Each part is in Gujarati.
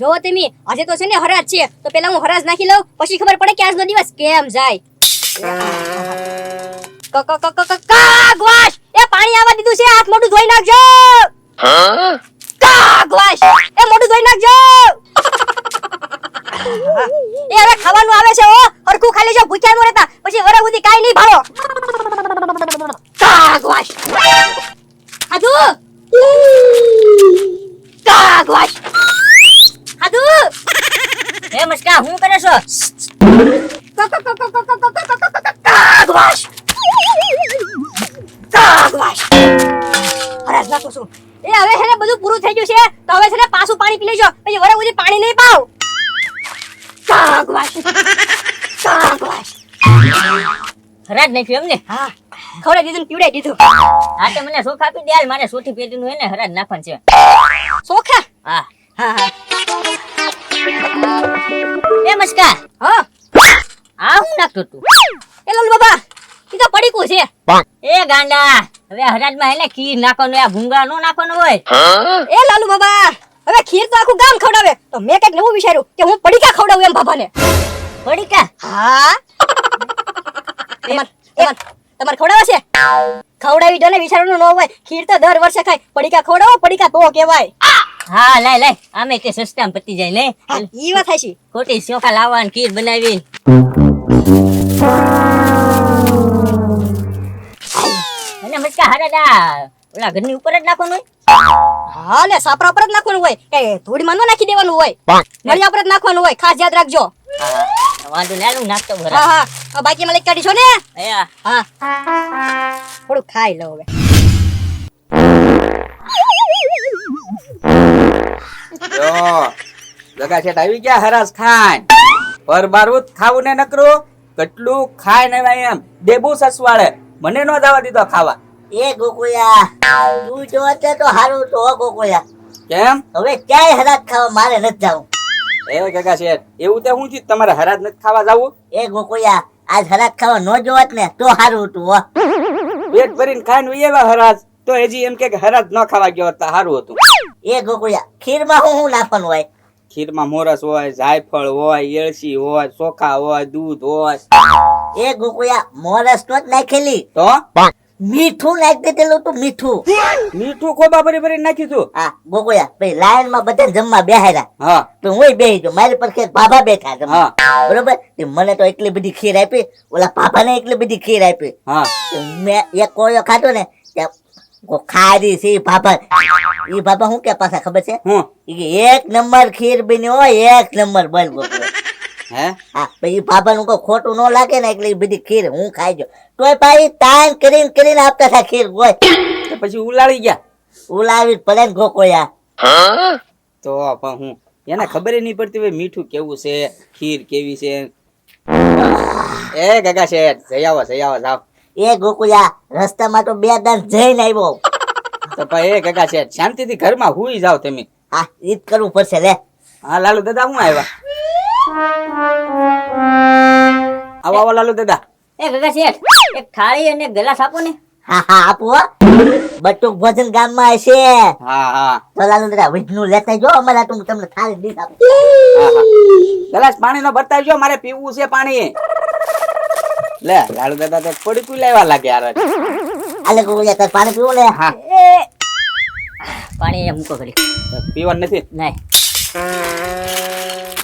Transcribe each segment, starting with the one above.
જો તમે આજે તો છે ને હરાજ છે તો પેલા હું હરાજ નાખી લઉં પછી ખબર પડે કે આજનો દિવસ કેમ જાય. કાગવાશ એ પાણી આવવા દીધું છે હાથ મોઢું ધોઈ નાખજો. કાગવાશ એ મોઢું ધોઈ નાખજો. એ હવે ખાવાનું આવે છે હો હરખું ખાલી જો ભૂખ્યા ન રહેતા પછી વરા સુધી કાઈ નહીં ભાળો. કાગવાશ હાદુ કાગવાશ હાદુ એ મસ્કા હું કરે છો? કાગવાશ કાગવાશ હરાજ નાખું છું. એ હવે છે ને બધું પૂરું થઈ ગયું છે તો હવે છે ને પાછું પાણી પી લેજો પછી વરા સુધી પાણી નહીં પાવ. કાગવાશ કાગવાશ હરાજ નાખ્યું એમ ને? હા ખવડાવી દીધું ને પીવડાવી દીધું. હા તો મને સોખા આપી દે હાલ, મારે સોઠી પેટીનું હે ને હરાજ નાખવાનું છે. સોખા હા હા હા એ મસ્કા હા આ હું નાખતો તું? એ લાલુ બાબા ઈ તો પડીકું છે. એ ગાંડા હવે હરાજમાં હે ને ખીર નાખવાનું, આ ભૂંગળા નો નાખવાનું હોય. એ લાલુ બાબા હવે ખીર તો આખું ગામ ખવડાવે તો મેં કઈક નવું વિચાર્યું કે હું પડીકા ખવડાવું એમ બાબાને. પડીકા? હા તમારે ખવડાવે છે? ખવડાવી દો ને, વિચારવાનું ન હોય. ખીર તો દર વર્ષે ખાય, પડીકા ખવડાવો પડીકા તો કહેવાય. હા લાય લાય આમે તે સસ્તામાં પતી જાય ને. હા ઈ વાત થાય છે. ખોટી ચોખા લાવવા ને ખીર બનાવી. અને મસ્કા હરાડા ઓલા ઘરની ઉપર જ નાખવાનું હોય? હા લે સાપરા પર જ નાખવાનું હોય કે ધૂળમાં ન નાખી દેવાનું હોય, નળિયા પર જ નાખવાનું હોય, ખાસ યાદ રાખજો. હા વાંધો ને હું નાખતો હા ભરા. હા આ બાકીમાં લઈ કાઢી છો ને. હા હા થોડું ખાઈ લો હવે. જો લગા છેટ આવી ગયા હરાસ ખાન પર બારું ખાવું ને નકરું કેટલું ખાય ને ભાઈ એમ દેબુ સસવાળે મને નો જવા દીધો ખાવા. એ ગોકુયા તું જો અત્યારે તો હારું તો હો ગોકુયા. કેમ હવે ક્યાંય હરાજ ખાવા મારે નથી જાવું. એ કાકા શેઠ એવું તે હું થયું તમારે હરાજ નથી ખાવા જાવું? એ ગોકુયા આજ હરાજ ખાવા ન જોવત ને તો હારું હતું હો. પેટ ભરીને ખાઈને ઉઈ આવ્યા હરાજ તો હજી એમ કે હરાજ ન ખાવા ગયો તો સારું હતું. એ ગોકુયા ખીરમાં હું નાખવાનું હોય? ખીરમાં મોરસ હોય, જાયફળ હોય, એળચી હોય, ચોખા હોય, દૂધ હોય. એ ગોકુયા મોરસ તો જ નાખેલી, તો મીઠું નાખી દીધેલું તું મીઠું. મીઠું ખોબા ભરી ભરી નાખ્યું તું. હા ગોકુયા પછી લાઈન માં બધા જમવા બેહાર્યા હા તો હું બેહી ગયો, મારી પર ખેર બાબા બેઠા જમવા. હા બરોબર તે મને તો એટલી બધી ખીર આપી, ઓલા બાબાને એટલી બધી ખીર આપી. હા મેં એક કોળિયો ખાધો ને ખારી સી બાબા, ઈ બાબા હું કે પાછા ખબર છે? હું ઈ કે એક નંબર ખીર બની હોય, એક નંબર બોલ ગોકુળો. હે હા પછી બાબા નું કોઈ ખોટું ન લાગે ને એટલે ઈ બધી ખીર હું ખાઈ ગયો. તોય ભાઈ તાન કરીને આપતા હતા ખીર હોય. તો પછી ઉલાળી ગયા ઉલાવી પડે ને ગોકોયા. તો પણ હું એને ખબર નહીં પડતી હોય મીઠું કેવું છે, ખીર કેવી છે. એ કાકા શેઠ જઈ આવો જાવ. એ ગોકુયા રસ્તામાં તો 2 દાન જઈને આવ્યો. તો ભાઈ એ કાકા શેઠ શાંતિથી ઘરમાં હુઈ જાવ તમે. હા ઈ જ કરવું પડશે લે. હા લાલુ દાદા હું આવ્યા. આવો લાલુ દાદા. એ ગગા શેઠ એક થાળી અને ગ્લાસ આપો ને. હા હા આપો હો. બટુક ભોજન ગામમાં હશે હા હા તો લાલુ દાદા વિષ્ણુ લેતા જો અમારા તું તમને થાળી દીધ આપું. ગ્લાસ પાણી નો બતાવજો, મારે પીવું છે પાણી. લે લાલુ દાદા તો થોડી પી લેવા લાગે યાર. આલે ગોકુયા તાર પાણી પીવું લે. હા પાણી મૂકો કરી પીવાનું નથી. નહીં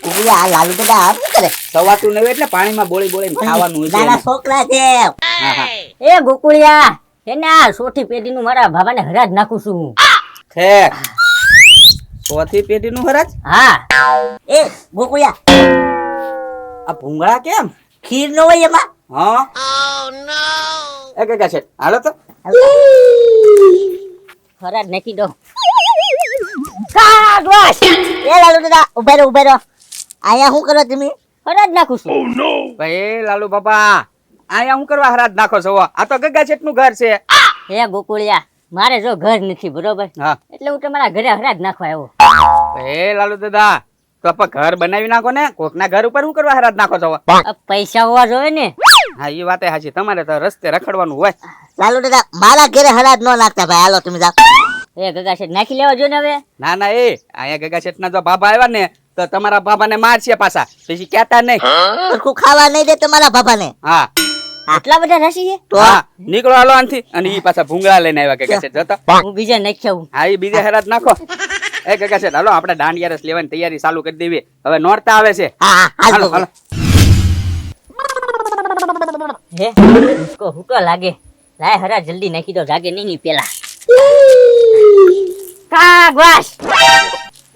ગોકુયા આ લાલુ દાદા આમ શું કરે? સવાતું નહીં એટલે પાણીમાં બોળી ખાવાનું છે. નાના છોકરા છે. હા હા એ ગોકુળિયા એને આ સોઠી પેટીનું મારા બાબાને હરાજ નાખું છું હું. ઠેક ચોથી પેટીનું હરાજ. હા એ ગોકુયા આ ભૂંગળા કેમ? ખીર નો હોય એમાં? હા એ કાકા શેઠ હાલો તો. હરાજ નાખી દો. કાગવાસ એ લાલુ દાદા ઉભા રહો. આયા શું કરો તમે? હરાજ નાખું છું. ભાઈ લાલુ બાપા આયા હું કરવા હરાજ નાખો છો? આ તો ગગા શેઠ નું ઘર છે. હે ગોકુળિયા મારે જો ઘર નથી બરોબર, હા એટલે હું તમારા ઘરે હરાજ નાખવા આવ્યો. એ લાલુ દાદા તો આપણે ઘર બનાવી નાખો ને, કોકના ઘર ઉપર શું કરવા હરાજ નાખો છો? આ પૈસા હોવા જોઈએ ને. હા એ વાત સાચી, તમારે તો રસ્તે રખડવાનું હોય. લાલુ દાદા મારા ઘરે હરાજ ન નાખતા ભાઈ, હાલો તમે જાઓ. એ ગગા શેઠ નાખી લેવા જો ને હવે. ના ના એ અહીંયા ગગા શેઠ ના જો બાબા આવ્યા ને તો તમારા બાબાને મારશે પાછા, પછી કહેતા નહીં. સરખું ખાવા નહીં દે તમારા બાપાને. હા આટલા બધા રસી છે તો હા, નીકળો હાલો આનથી. અને ઈ પાછા ભૂંગળા લઈને આવ્યા કાકા શેઠ, જોતો. હું બીજા નાખ્યા હા, ઈ બીજા હેરાત નાખો. એ કાકા શેઠ, હાલો આપણે દાંડિયા રસ લેવાની તૈયારી ચાલુ કરી દેવી. હવે નોરતા આવે છે. હા હા હાલ હાલો ગોકુળિયા. હાલો. હે ઉસકો હુકો લાગે. લાય હરા જલ્દી નાખી દો, જાગે નહીં પેલા. કાગવાસ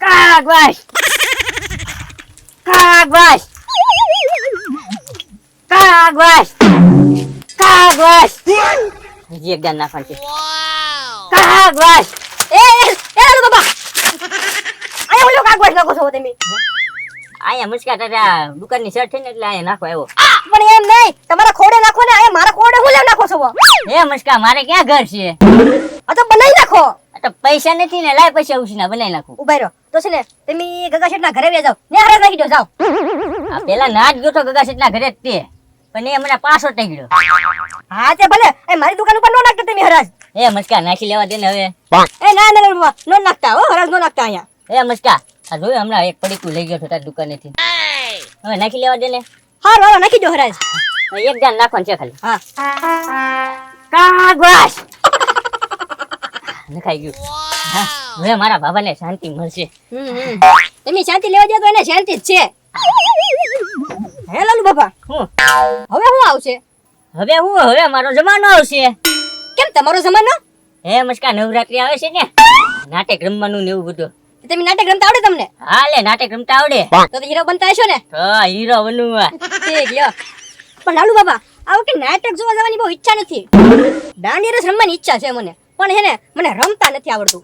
કાગવાસ કાગવાસ કાગવાસ કાગવાસ. હજી એક દાન નાખવાનું છે. કાગવાસ. લાલુ બાબા આયા ઓલો કાગવાસ નાખો છો તમે. અહીંયા મુસ્કા તારા દુકાનની શર્ટ છે ને એટલે અહીંયા નાખો આવ્યો. પણ એમ નહીં, તમારા ખોડે નાખો ને, આયા મારા ખોડે હું લેવ નાખો છો? હે મુસ્કા, મારે ક્યાં ઘર છે? આ તો બનાવી નાખો. આ તો પૈસા નથી ને, લાય પૈસા ઉછીના બનાવી નાખું. ઉભા રહ્યો તો છે ને તમે ગગા શેઠના ઘરે વહી જાઓ ને હરાજ નાખી દો, જાઓ. આ પેલા નાચ ગયો તો ગગા શેઠના ઘરે જ તે, પણ એ મને પાછો ટેગડ્યો. હા તે ભલે, એ મારી દુકાન ઉપર નો નાખતા તમે હરાજ. હે મુસ્કા, નાખી લેવા દે ને હવે. એ ના ના લાલુ બાબા, નો નાખતા હો, હરાજ નો નાખતા અહીંયા. હે મુસ્કા, આ જોયું હમણાં એક પડીકું લઈ ગયો તો તારી દુકાનેથી. હવે નાખી લેવા દે ને. હારું હાલો નાખી દો હરાજ. હવે એક દાન નાખવાનું છે ખાલી. હા કાગવાસ. નખાઈ ગયું. હા, હવે મારા બાબાને શાંતિ મળશે. તમે શાંતિ લેવા દો તો એને શાંતિ જ છે. હે લાલુ બાબા, હું હવે શું આવશે? હવે મારો જમાનો આવશે. કેમ તમારો જમાનો? હે મુસ્કા, નવરાત્રી આવે છે ને, નાટક રમવાનું ને એવું બધું. તમે નાટક રમતા આવડે તમને? હા લે, નાટક રમતા આવડે. તો હીરો બનતા હશો ને? હા, હીરો બનવા. ઠીક લ્યો. પણ લાલુ બાબા, આ વખતે નાટક જોવા જવાની બહુ ઈચ્છા નથી. દાંડિયા રસ રમવાની ઈચ્છા છે મને, પણ હે ને મને રમતા નથી આવડતું.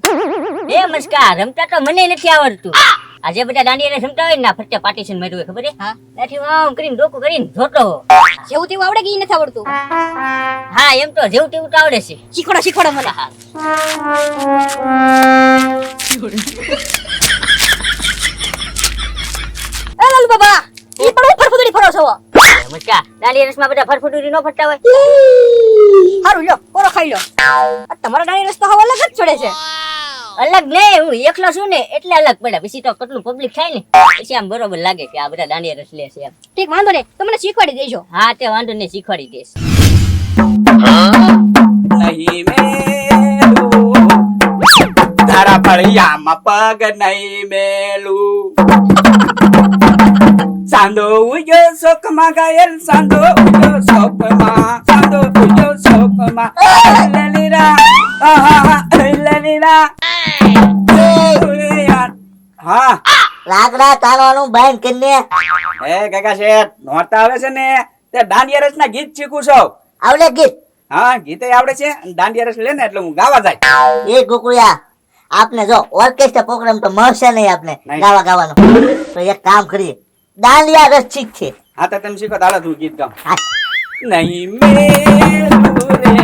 હે મુસ્કા, રમતા તો મને નથી આવડતું. આજે બધા દાંડિયા રમતા હોય ને, ફરતે પાર્ટીશન માર્યું હોય, ખબર છે? હા, ત્યાંથી આમ કરીને ડોકું કરીને જોતો. જેવું તેવું આવડે કે ઈ નથી આવડતું? હા, એમ તો જેવું તેવું તો આવડે છે. શીખવાડો શીખવાડો મને. એ લાલુ બાબા, ઈ પણ હું ફરફુદડી ફરો છો? મુસ્કા, દાંડિયા રસમાં બધા ફરફટુરી ન ફરતા હોય. હારું લ્યો, કોરો ખાઈ લો. આ તમારા દાંડિયા રસ તો હવે અલગ જ ચડે છે. અલગ નહીં, હું એકલો છું ને એટલે અલગ પડે. પછી તો કેટલું પબ્લિક થાય ને, પછી આમ બરોબર લાગે કે આ બધા દાંડિયા રસ લે છે એમ. ઠીક, વાંધો નહીં, તો મને શીખવાડી દેજો. હા, તે વાંધો નહીં, શીખવાડી દઈશ. નહીં મેલું, તારા ફળિયામાં પગ નહીં મેલું. સાંદો ઉગ્યો શોકમાં ઘાયલ, સાંદો ઉગ્યો શોકમાં, સાંદો ઉગ્યો શોકમાં. લલીરા, આહા, લલીરા. હા લાકડા તારવાનું બંધ કરીને એ કાકા શેઠ, નોરતા આવે છે ને તે દાંડિયા રસ ના ગીત શીખું છું. આવડે ગીત? હા, ગીતે આવડે છે. અને દાંડિયા રસ લે ને એટલે હું ગાવા જાય. એ ગોકુળિયા, આપને જો ઓર્કેસ્ટ્રા પ્રોગ્રામ તો મળશે નહીં આપને નહીં. ગાવા ગાવાનો. તો એક કામ કરીએ, દાંડિયા રસ શીખશે. હા તો તમે શીખો, તાળા તું ગીત ગાવ. હા. નહીં મેલું રે,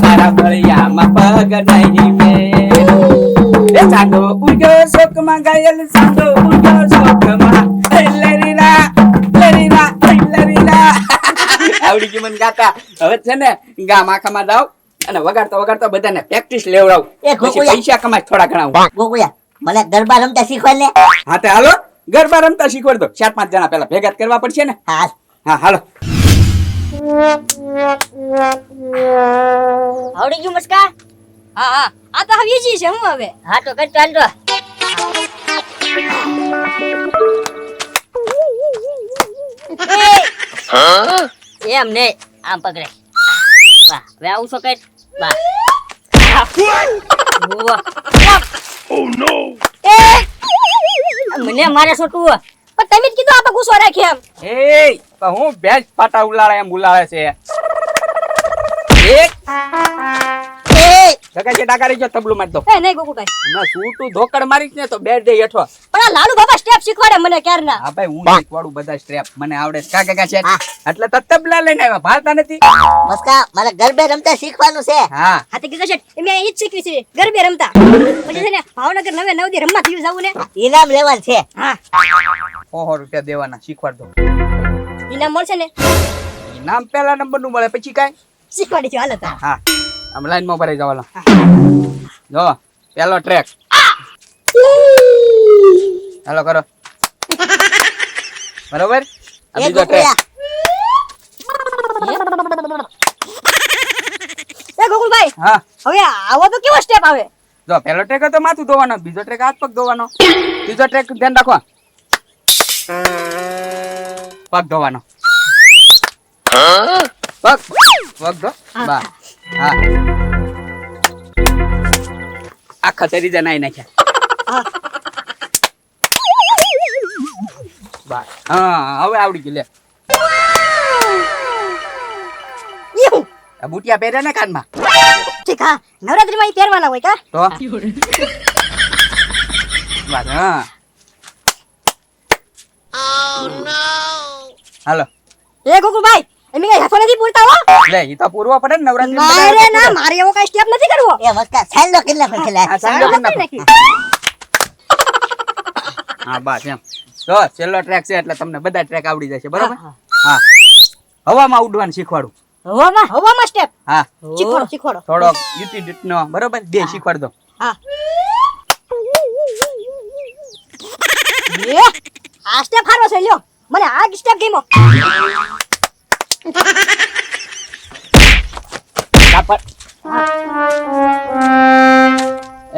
તારા ફળિયામાં પગ નહીં મેલું. એ સાંદો ઉગ્યો શોકમાં ઘાયલ, સાંદો ઉગ્યો શોકમાં. લરીરા, લરીરા, લરીરા. આવડી ગઈ મને ગાતા. હવે છે ને ગામ આખામાં જાવ અને વગાડતો વગાડતો બધાને પ્રેક્ટિસ લેવડાવ. એ પછી ગોકુળિયા. પૈસા કમાય થોડા ઘણા. ગોકુળિયા, મને ગરબા રમતા શીખવાડ ને. હા તે હાલો, ગરબા રમતા શીખવાડ દો. 4-5 જણા પેલા ભેગા જ કરવા પડશે ને. હા હા હાલો. આવડી ગયું મુસ્કા? હા હા, આ તો હવે ઈજી છે. હું હવે હા તો કર, ચાલ તો. એમ નહીં, આમ પકડે. બા, હવે આવું છો કર. બા. મને મારે શું તું? પણ તમે જ કીધું આપણે ગુસ્સો રાખીએ એમ. એ પણ હું ભેંસ પાટા ઉલાળે એમ ઉલાળે છે. એક જગા છે ડાકારી જો તબલું મારી દો. એ નહીં ગોકુભાઈ, હમણાં સૂતું ધોકડ મારીશ ને તો બે દે હેઠો. પણ આ લાલુ બાબા સ્ટેપ શીખવાડે મને ક્યારના. હા ભાઈ, હું શીખવાડું બધા સ્ટેપ, મને આવડે છે. કાકા છે એટલે તો તબલા લઈને આવ્યા, ભાળતા નથી. મસ્કા, મારે ગરબે રમતા શીખવાનું છે. હા હાથી કીધું છે એમ ઈ જ શીખવી છે ગરબે રમતા. પછી છે ને ભાવનગર 9 દી રમવા થયું જાવું ને. ઇનામ લેવાનું છે. હા, 100 રૂપિયા દેવાના, શીખવાડ દો. ઇનામ મળશે ને? નામ પહેલા નંબર નું મળે, પછી કાંઈ. શીખવાડી છે હાલ હતા. હા, આમ લાઈન માં ભરાઈ જવાના. જો પેલો ટ્રેક. હાલો કરો. બરોબર આ એ બીજો ટ્રેક. ગોકુળિયા એ ગોકુલભાઈ હા હવે આવો તો કેવો સ્ટેપ આવે જો પહેલો ટ્રેક હતો માથું ધોવાનો, બીજો ટ્રેક હાથ પગ ધોવાનો, ત્રીજો ટ્રેક ધ્યાન રાખો પગ ધોવાનો. પગ ધો બસ. હા આખા શરીર નાઈ નાખ્યા. બસ હા હવે આવડી ગયું લે. ઈહું. આ બુટિયા પહેરે ને કાનમાં ઠીક હા નવરાત્રીમાં ઈ પહેરવાના હોય કા તો બસ હા હાલો એ ગોકુલભાઈ એમ કઈ હાથો નથી પૂરતા હો લે ઈ તો પૂરવો પડે ને નવરાત્રી ના રે ના મારે એવો કઈ સ્ટેપ નથી કરવો એ મસ્કા સાંડો કેટલા પર ખેલા આ સાંડો કરી નાખો. નાખી. હા બસ એમ તો છેલ્લો ટ્રેક છે એટલે તમને બધા ટ્રેક આવડી જશે બરોબર. હા, હા હવામાં ઉડવાનું શીખવાડું. હવામાં સ્ટેપ હા શીખવાડો શીખવાડો થોડો યુટી નો બરોબર બે શીખવાડ દો. હા એ આ સ્ટેપ હારો છે લ્યો મને આ સ્ટેપ ગમ્યો કાપડ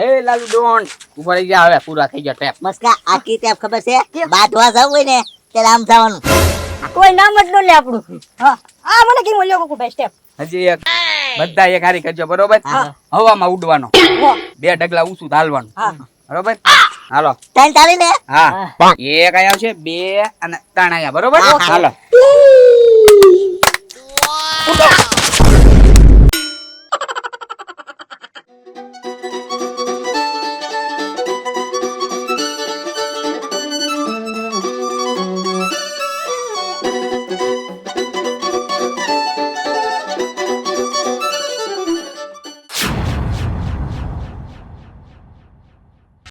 એ લાલુ ડોન ઉપર આવી ગયા હવે પૂરા થઈ ગયા ટ્રેક. મસ્કા આ કી ટેપ ખબર છે બાંધવા જવું હોય ને ત્યારે આમ જવાનું. કોઈ નામ જ ન લે આપણું. હા આ મને ગમ્યો લ્યો ગોકુલભાઈ સ્ટેપ હજી એક બધા એક હારી કરજો બરોબર. હા. હવામાં ઉડવાનો, હો 2 ડગલા ઊંચું ચાલવાનું હા બરોબર. હાલો ત્રણ ચાલી ને હા એક આયા છે 2 અને 3 આયા બરોબર. હાલો ઉડો.